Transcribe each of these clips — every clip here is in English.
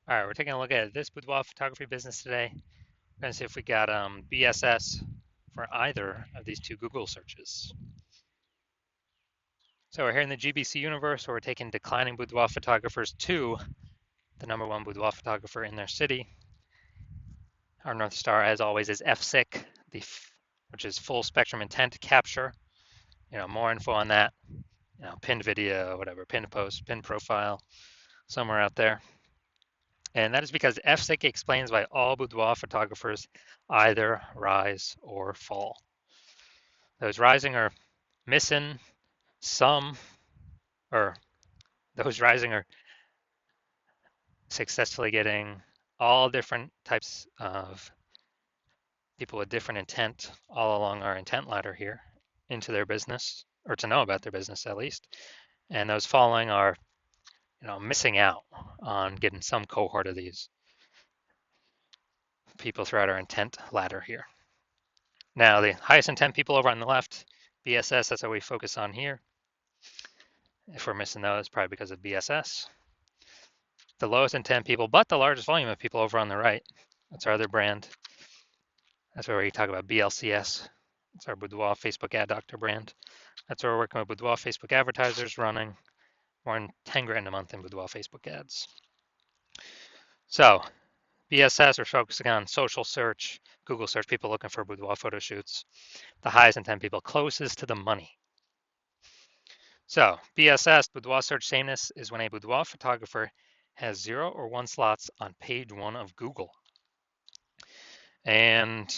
All right, we're taking a look at this boudoir photography business today. We're going to see if we got BSS for either of these two Google searches. So we're here in the GBC universe where we're taking declining boudoir photographers to the #1 boudoir photographer in their city. Our North Star, as always, is FSIC, which is full spectrum intent capture. More info on that, pinned video, whatever, pinned post, pinned profile, somewhere out there. And that is because FSIC explains why all boudoir photographers either rise or fall. Those rising are missing some, or those rising are successfully getting all different types of people with different intent all along our intent ladder here into their business, or to know about their business at least. And those falling are, missing out on getting some cohort of these people throughout our intent ladder here. Now, the highest intent people over on the left, BSS, that's what we focus on here. If we're missing those, probably because of BSS. The lowest intent people, but the largest volume of people over on the right. That's our other brand. That's where we talk about BLCS. It's our Boudoir Facebook Ad Doctor brand. That's where we're working with Boudoir Facebook advertisers running more than 10 grand a month in Boudoir Facebook ads. So BSS, we're focusing on social search, Google search, people looking for boudoir photo shoots. The highest intent people closest to the money. So BSS, boudoir search sameness, is when a boudoir photographer has 0 or 1 slots on page 1 of Google. And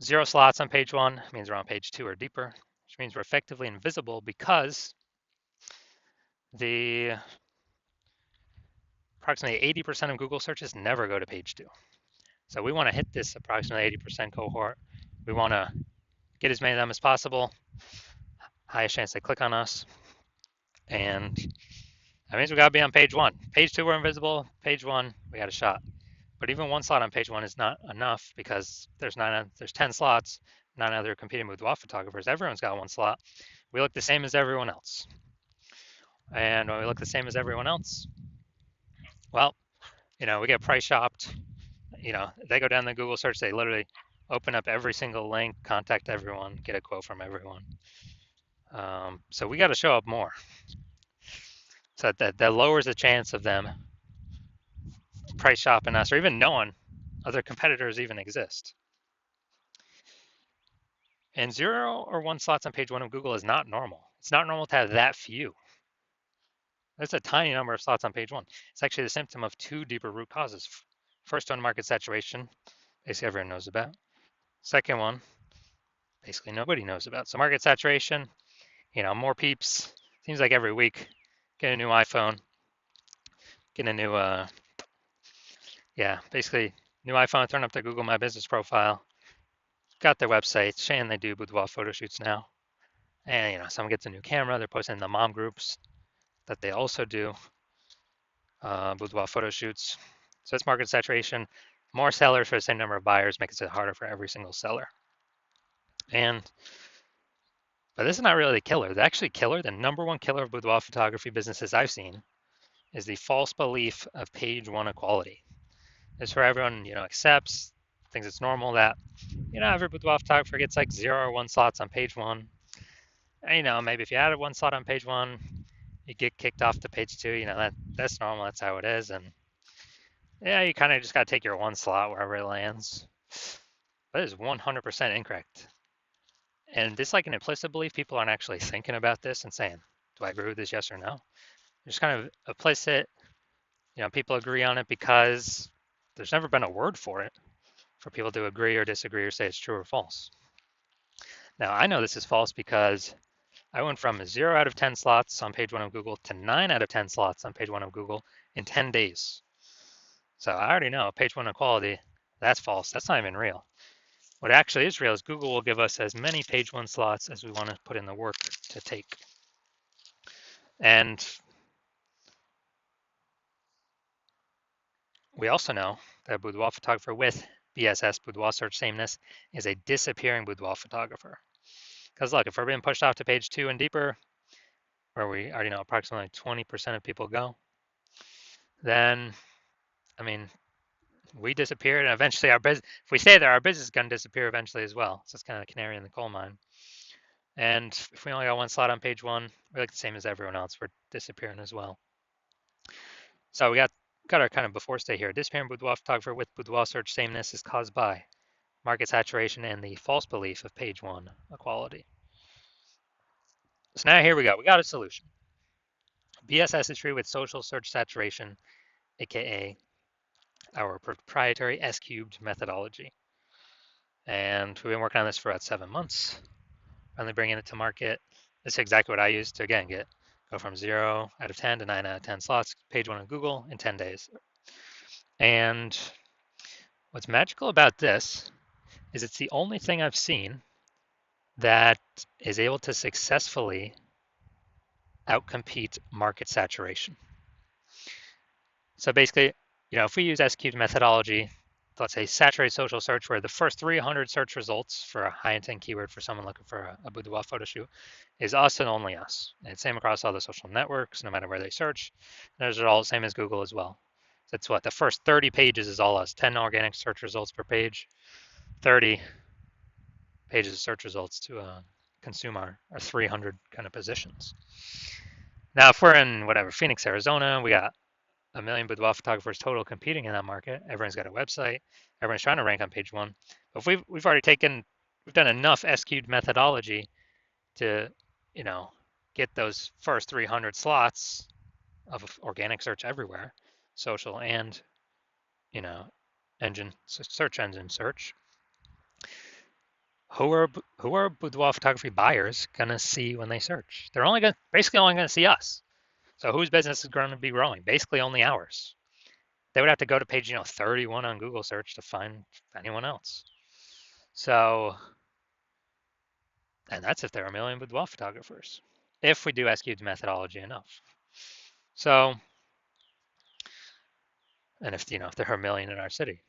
0 slots on page 1 means we're on page 2 or deeper, which means we're effectively invisible because the approximately 80% of Google searches never go to page 2. So we want to hit this approximately 80% cohort. We want to get as many of them as possible. Highest chance they click on us. And that means we got to be on page 1. Page 2, we're invisible. Page 1, we got a shot. But even 1 slot on page 1 is not enough because there's 10 slots, 9 other competing boudoir photographers. Everyone's got 1 slot. We look the same as everyone else. And when we look the same as everyone else, well, we get price shopped. They go down the Google search, they literally open up every single link, contact everyone, get a quote from everyone. So we got to show up more. So that lowers the chance of them price shopping us or even knowing other competitors even exist. And 0 or 1 slots on page 1 of Google is not normal. It's not normal to have that few. That's a tiny number of slots on page 1. It's actually the symptom of 2 deeper root causes. First one, market saturation, basically everyone knows about. Second one, basically nobody knows about. So market saturation, more peeps. Seems like every week, get a new iPhone, get a new, basically new iPhone, turn up their Google My Business profile, got their website, saying they do boudoir photo shoots now. And, someone gets a new camera, they're posting in the mom groups that they also do boudoir photo shoots. So it's market saturation. More sellers for the same number of buyers makes it harder for every single seller. But this is not really the killer. The actually killer, the #1 killer of boudoir photography businesses I've seen is the false belief of page 1 equality. It's where everyone, accepts, thinks it's normal that, every boudoir photographer gets like 0 or 1 slots on page 1. And, maybe if you added 1 slot on page 1, you get kicked off to page 2. That's normal. That's how it is. And yeah, you kind of just got to take your 1 slot wherever it lands. That is 100% incorrect. And this like an implicit belief. People aren't actually thinking about this and saying, do I agree with this, yes or no? It's kind of implicit. People agree on it because there's never been a word for it for people to agree or disagree or say it's true or false. Now, I know this is false because I went from 0 out of 10 slots on page 1 of Google to 9 out of 10 slots on page 1 of Google in 10 days. So I already know page 1 equality, that's false. That's not even real. What actually is real is Google will give us as many page 1 slots as we want to put in the work to take. And we also know that a boudoir photographer with BSS, boudoir search sameness, is a disappearing boudoir photographer. Because look, if we're being pushed off to page 2 and deeper, where we already know approximately 20% of people go, then, I mean, we disappear, and eventually our business, if we stay there, our business is going to disappear eventually as well. So it's kind of a canary in the coal mine. And if we only got one slot on page one, we're like the same as everyone else. We're disappearing as well. So we got our kind of before stay here. Disappearing boudoir photographer with boudoir search sameness is caused by market saturation and the false belief of page one equality. So now here we go. We got a solution. BSS is treated with social search saturation, aka our proprietary S-cubed methodology. And we've been working on this for about 7 months. Finally bringing it to market. This is exactly what I used to, again, go from 0 out of 10 to 9 out of 10 slots, page one on Google in 10 days. And what's magical about this is it's the only thing I've seen that is able to successfully outcompete market saturation. So basically, if we use S-cubed methodology, let's say saturated social search, where the first 300 search results for a high intent keyword for someone looking for a boudoir photo shoot is us and only us. And it's same across all the social networks, no matter where they search. And those are all the same as Google as well. So that's what the first 30 pages is all us. 10 organic search results per page, 30 pages of search results to consume our 300 kind of positions. Now, if we're in Phoenix, Arizona, we got a million boudoir photographers total competing in that market. Everyone's got a website. Everyone's trying to rank on page one. But if we've done enough SQ'd methodology to, get those first 300 slots of organic search everywhere, social and, search engine search. Who are boudoir photography buyers gonna see when they search? They're basically only gonna see us. So whose business is going to be growing? Basically only ours. They would have to go to page 31 on Google search to find anyone else. So, and that's if there are a million boudoir photographers, if we do SQ'd methodology enough. So, and if there are a million in our city.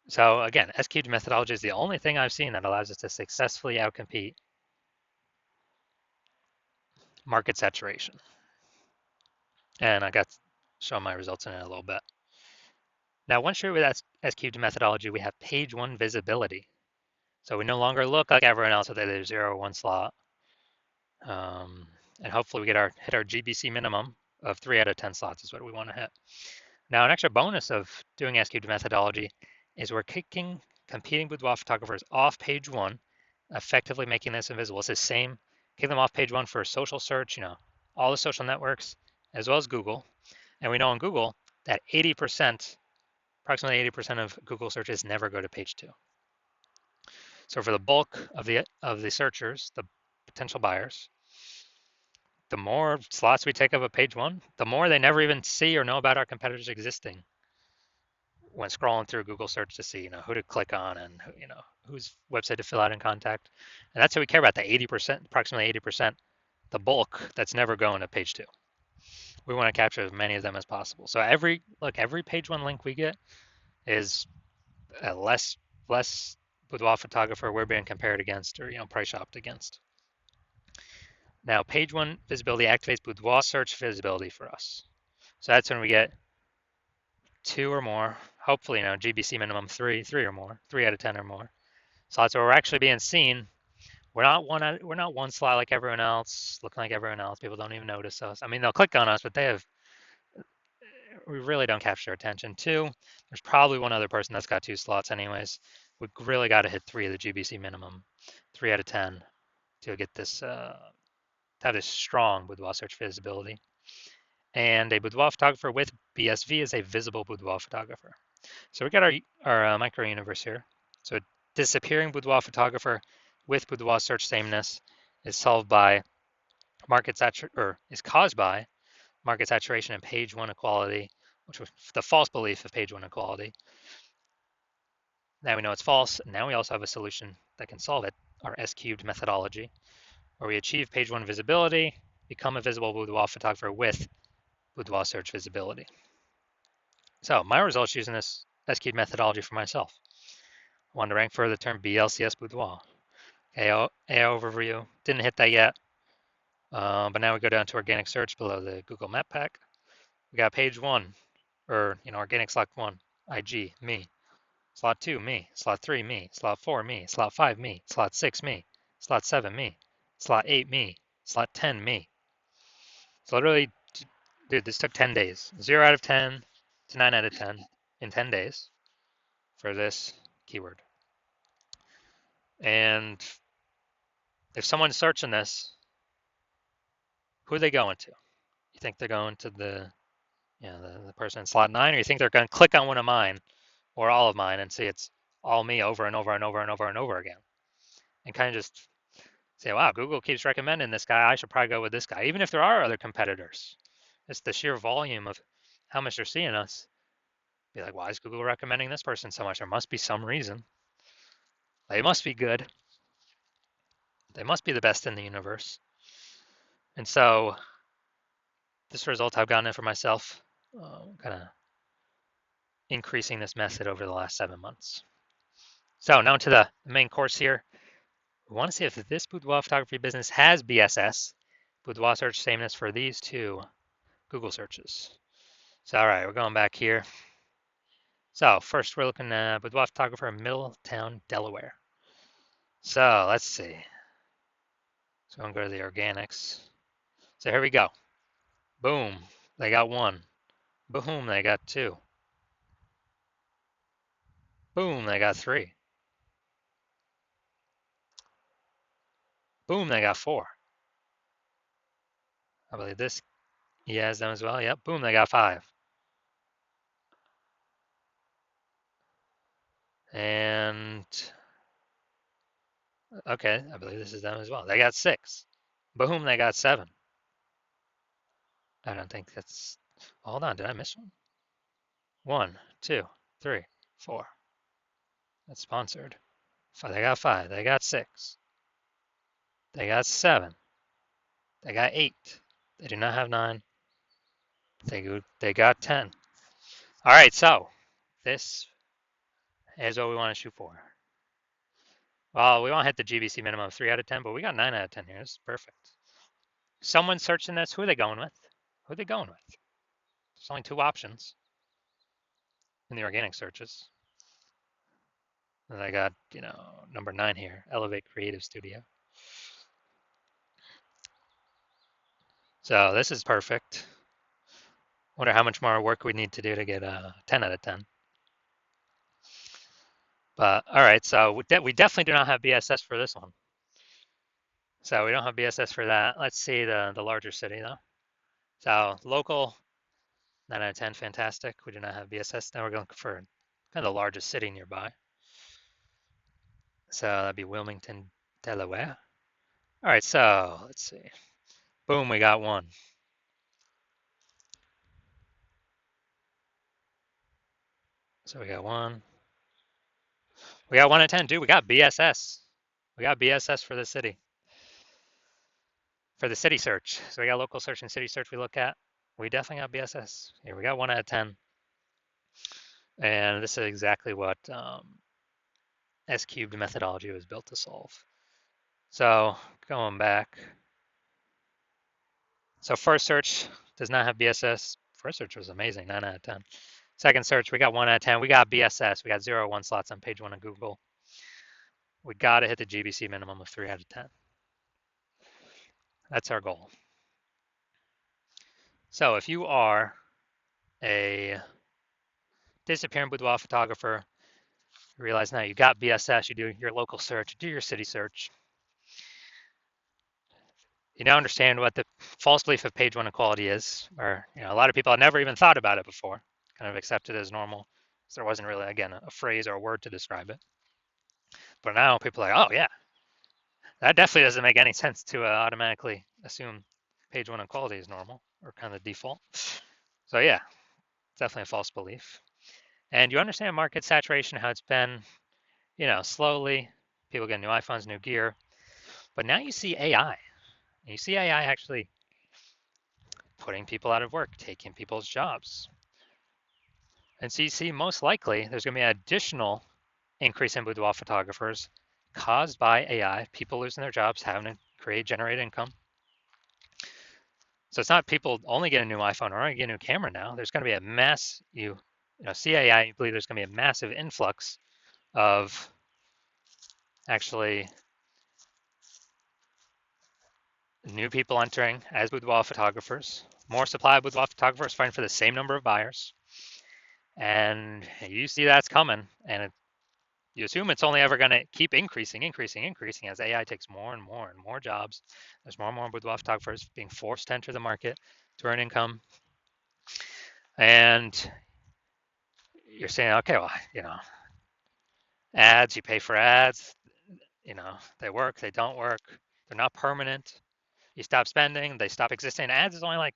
So again, SQ'd methodology is the only thing I've seen that allows us to successfully outcompete market saturation. And I got to show my results in it a little bit. Now, once you're with SQ'd methodology, we have page one visibility. So we no longer look like everyone else with either 0 or 1 slot. And hopefully we hit our GBC minimum of 3 out of 10 slots is what we want to hit. Now, an extra bonus of doing SQ'd methodology is we're kicking competing boudoir photographers off page one, effectively making this invisible. It's the same, kick them off page one for social search, all the social networks, as well as Google. And we know on Google that approximately 80% of Google searches never go to page two. So for the bulk of the searchers, the potential buyers, the more slots we take up at page one, the more they never even see or know about our competitors existing when scrolling through Google search to see, who to click on and, whose website to fill out and contact. And that's what we care about, the 80%, approximately 80%, the bulk that's never going to page two. We want to capture as many of them as possible. So every page one link we get is a less boudoir photographer we're being compared against or, price shopped against. Now, page one visibility activates boudoir search visibility for us. So that's when we get 2 or more, hopefully, GBC minimum 3 or more, 3 out of 10 or more. So that's where we're actually being seen. We're not one slot like everyone else, looking like everyone else. People don't even notice us. I mean, they'll click on us, but we really don't capture their attention. 2, there's probably one other person that's got 2 slots anyways. We really got to hit 3 of the GBC minimum, 3 out of 10 to get this, have this strong boudoir search visibility. And a boudoir photographer with BSV is a visible boudoir photographer. So we got our micro universe here. So disappearing boudoir photographer with boudoir search sameness is solved by is caused by market saturation and page one equality, which was the false belief of page one equality. Now we know it's false. Now we also have a solution that can solve it, our S-cubed methodology, where we achieve page one visibility, become a visible boudoir photographer with boudoir search visibility. So my results using this S-cubed methodology for myself. I wanted to rank for the term BLCS boudoir. AO overview, didn't hit that yet. But now we go down to organic search below the Google Map Pack. We got page 1, or organic slot 1, IG, me. Slot 2, me. Slot 3, me. Slot 4, me. Slot 5, me. Slot 6, me. Slot 7, me. Slot 8, me. Slot 10, me. So literally, dude, this took 10 days. 0 out of 10 to 9 out of 10 in 10 days for this keyword. And if someone's searching this, who are they going to? You think they're going to the person in slot 9, or you think they're going to click on one of mine or all of mine and see it's all me over and over and over and over and over again, and kind of just say, wow, Google keeps recommending this guy. I should probably go with this guy, even if there are other competitors. It's the sheer volume of how much they're seeing us. Be like, why is Google recommending this person so much? There must be some reason. They must be good. They must be the best in the universe. And so this result I've gotten it for myself, kind of increasing this method over the last 7 months. So now to the main course here. We want to see if this boudoir photography business has BSS, boudoir search sameness, for these 2 Google searches. So all right, we're going back here. So first we're looking at boudoir photographer in Middletown, Delaware. So let's see. So I'm going to go to the organics. So here we go. Boom, they got 1. Boom, they got 2. Boom, they got 3. Boom, they got 4. I believe this, he has them as well. Yep, boom, they got 5. And okay, I believe this is them as well. They got 6. Boom, they got 7. I don't think that's, hold on, did I miss one? 1, 2, 3, 4. That's sponsored. They got 5. They got 6. They got 7. They got 8. They do not have 9. They got 10. All right, so this is what we want to shoot for. Well, we want to hit the GBC minimum of 3 out of 10, but we got 9 out of 10 here. This is perfect. Someone searching this, who are they going with? Who are they going with? There's only 2 options in the organic searches. And I got, number 9 here, Elevate Creative Studio. So this is perfect. Wonder how much more work we need to do to get a 10 out of 10. But all right, so we definitely do not have BSS for this one. So we don't have BSS for that. Let's see the larger city though. So local, 9 out of 10, fantastic. We do not have BSS. Now we're going for kind of the largest city nearby. So that'd be Wilmington, Delaware. All right, so let's see. Boom, we got 1. So we got 1. We got 1 out of 10. Dude, we got BSS. We got BSS for the city. For the city search. So we got local search and city search we look at. We definitely got BSS. Here we got 1 out of 10. And this is exactly what S-cubed methodology was built to solve. So going back. So first search does not have BSS. First search was amazing, 9 out of 10. Second search, we got 1 out of 10. We got BSS. We got 0 1 slots on page 1 of Google. We got to hit the GBC minimum of 3 out of 10. That's our goal. So if you are a disappearing boudoir photographer, you realize now you got BSS, you do your local search, you do your city search. You now understand what the false belief of page 1 equality is, or a lot of people had never even thought about it before, kind of accepted it as normal. So there wasn't really, again, a phrase or a word to describe it. But now people are like, oh yeah, that definitely doesn't make any sense to automatically assume page 1 equality is normal, or kind of the default. So yeah, definitely a false belief. And you understand market saturation, how it's been, slowly, people get new iPhones, new gear. But now you see AI. You see AI actually putting people out of work, taking people's jobs. And so you see most likely there's going to be an additional increase in boudoir photographers caused by AI, people losing their jobs, having to generate income. So it's not people only get a new iPhone or only get a new camera now. There's going to be a mass, CAI, you believe there's going to be a massive influx of actually new people entering as boudoir photographers, more supply of boudoir photographers fighting for the same number of buyers. And you see that's coming. And you assume it's only ever going to keep increasing as AI takes more and more and more jobs. There's more and more boudoir photographers being forced to enter the market to earn income. And you're saying, okay, well, ads, you pay for ads, they work, they don't work, they're not permanent. You stop spending, they stop existing. Ads is only like,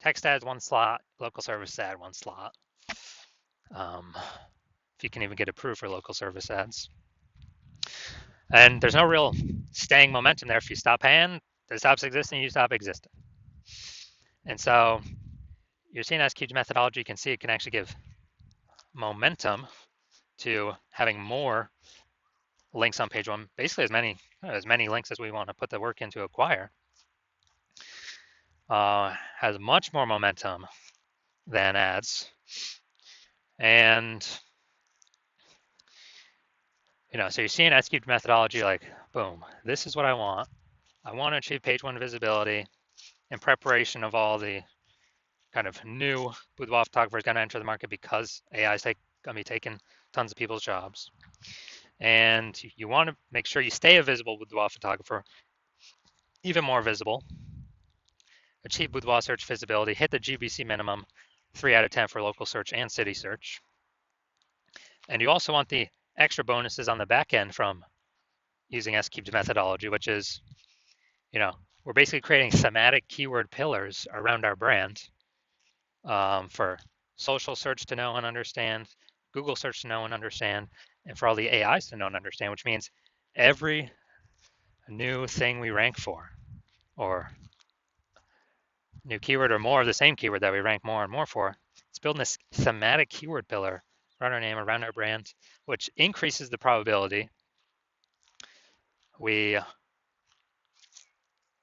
text ads, one slot, local service ad, one slot. If you can even get approved for local service ads. And there's no real staying momentum there. If you stop paying, it stops existing, you stop existing. And so you're seeing SQ's methodology, you can see it can actually give momentum to having more links on page one, basically as many links as we want to put the work in to acquire. Has much more momentum than ads. And, so you're seeing SQ's methodology like, boom, this is what I want. I want to achieve page one visibility in preparation of all the kind of new boudoir photographers going to enter the market because AI is going to be taking tons of people's jobs. And you want to make sure you stay a visible boudoir photographer, even more visible, achieve boudoir search visibility, hit the GBC minimum, 3 out of 10 for local search and city search. And you also want the extra bonuses on the back end from using SQ's methodology, which is, we're basically creating thematic keyword pillars around our brand for social search to know and understand, Google search to know and understand, and for all the AIs to know and understand, which means every new thing we rank for, or new keyword or more of the same keyword that we rank more and more for, it's building this thematic keyword pillar around our name, around our brand, which increases the probability we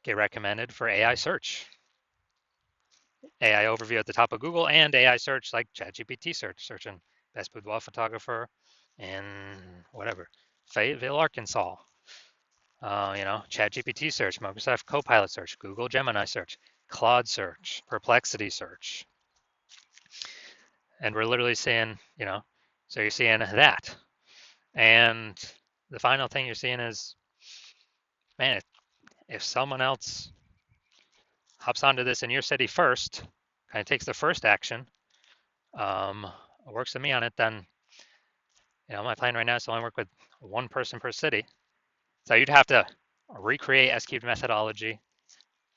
get recommended for AI search. AI overview at the top of Google and AI search like ChatGPT search, searching best boudoir photographer in whatever, Fayetteville, Arkansas. ChatGPT search, Microsoft Copilot search, Google Gemini search, Claude search, Perplexity search. And we're literally seeing, so you're seeing that. And the final thing you're seeing is, man, if someone else hops onto this in your city first, kind of takes the first action, works with me on it, then, my plan right now is to only work with one person per city. So you'd have to recreate SQ's methodology,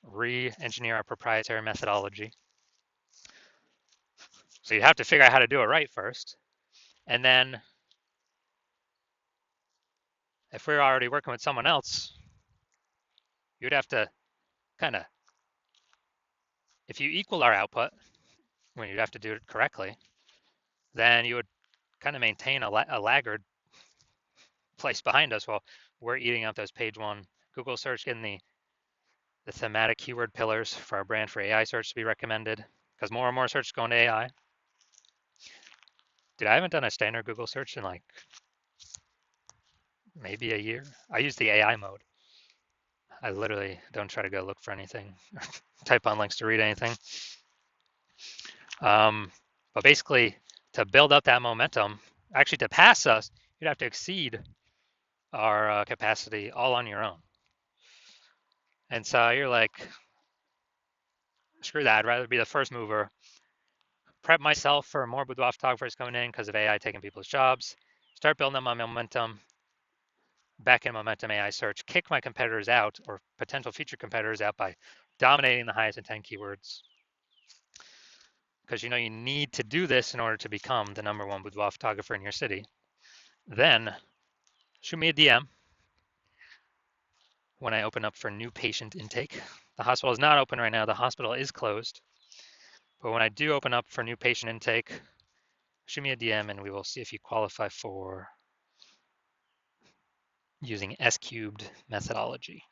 re-engineer our proprietary methodology. So you have to figure out how to do it right first. And then if we're already working with someone else, you'd have to kind of, if you equal our output, when you'd have to do it correctly, then you would kind of maintain a laggard place behind us while we're eating up those page one Google search, getting the thematic keyword pillars for our brand for AI search to be recommended, because more and more search is going to AI. Dude, I haven't done a standard Google search in like maybe a year. I use the AI mode. I literally don't try to go look for anything, type on links to read anything. But basically, to build up that momentum, actually to pass us, you'd have to exceed our capacity all on your own. And so you're like, screw that, I'd rather be the first mover, prep myself for more boudoir photographers coming in because of AI taking people's jobs, start building up my momentum, back in momentum AI search, kick my competitors out or potential future competitors out by dominating the highest intent keywords. Because you need to do this in order to become the #1 boudoir photographer in your city. Then shoot me a DM when I open up for new patient intake. The hospital is not open right now. The hospital is closed. But when I do open up for new patient intake, shoot me a DM and we will see if you qualify for using S-cubed methodology.